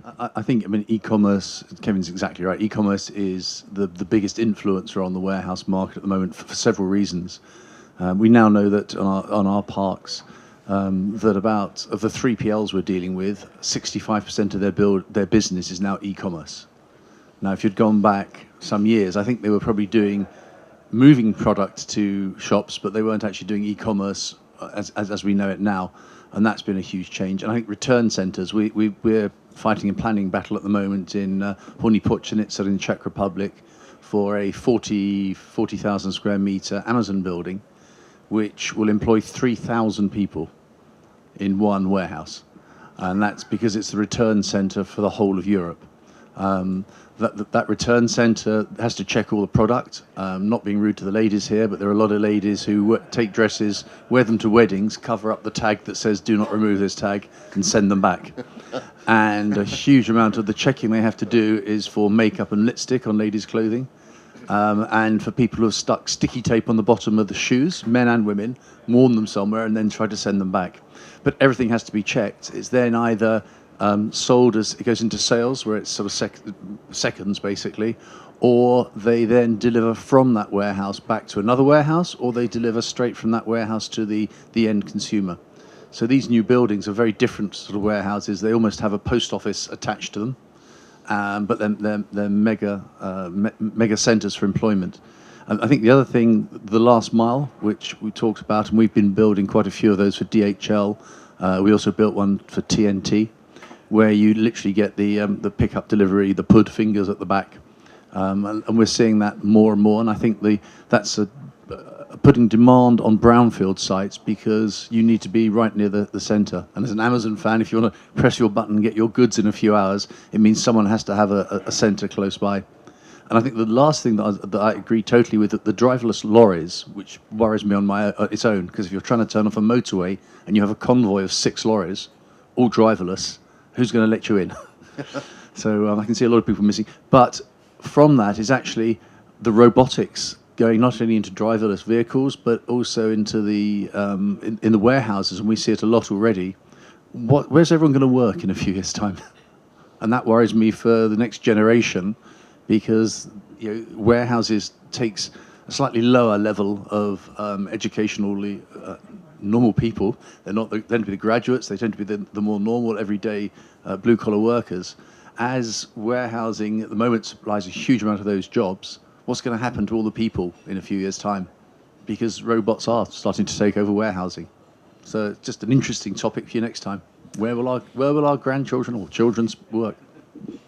I think, I mean, e-commerce, Kevin's exactly right. E-commerce is the biggest influencer on the warehouse market at the moment for several reasons. We now know that on our parks, that about, of the 3PLs we're dealing with, 65% of their business is now e-commerce. Now, if you'd gone back some years, I think they were probably moving product to shops, but they weren't actually doing e-commerce as we know it now. And that's been a huge change. And I think return centres, we're fighting a planning battle at the moment in Horní Počenice in the Czech Republic for a 40,000 square metre Amazon building, which will employ 3,000 people in one warehouse. And that's because it's the return centre for the whole of Europe. That return centre has to check all the product. Not being rude to the ladies here, but there are a lot of ladies who take dresses, wear them to weddings, cover up the tag that says "Do not remove this tag," and send them back. And a huge amount of the checking they have to do is for makeup and lipstick on ladies' clothing, and for people who have stuck sticky tape on the bottom of the shoes, men and women, worn them somewhere, and then try to send them back. But everything has to be checked. It's then either sold as it goes into sales, where it's sort of seconds basically, or they then deliver from that warehouse back to another warehouse, or they deliver straight from that warehouse to the end consumer. So these new buildings are very different sort of warehouses. They almost have a post office attached to them, but then they're mega centres for employment. And I think the other thing, the last mile, which we talked about, and we've been building quite a few of those for DHL. We also built one for TNT, where you literally get the pickup delivery, the PUD fingers at the back, and we're seeing that more and more. And I think that's putting demand on brownfield sites, because you need to be right near the centre. And as an Amazon fan, if you want to press your button and get your goods in a few hours, it means someone has to have a centre close by. And I think the last thing that I agree totally with, the driverless lorries, which worries me on its own, because if you're trying to turn off a motorway and you have a convoy of 6 lorries, all driverless, who's going to let you in? So I can see a lot of people missing. But from that is actually the robotics going not only into driverless vehicles, but also into the in the warehouses, and we see it a lot already. Where's everyone going to work in a few years' time? And that worries me for the next generation, because warehouses takes a slightly lower level of educationally normal people. They tend to be the graduates. They tend to be the more normal, everyday blue-collar workers. As warehousing at the moment supplies a huge amount of those jobs, what's going to happen to all the people in a few years' time? Because robots are starting to take over warehousing. So it's just an interesting topic for you next time. Where will our grandchildren or children's work?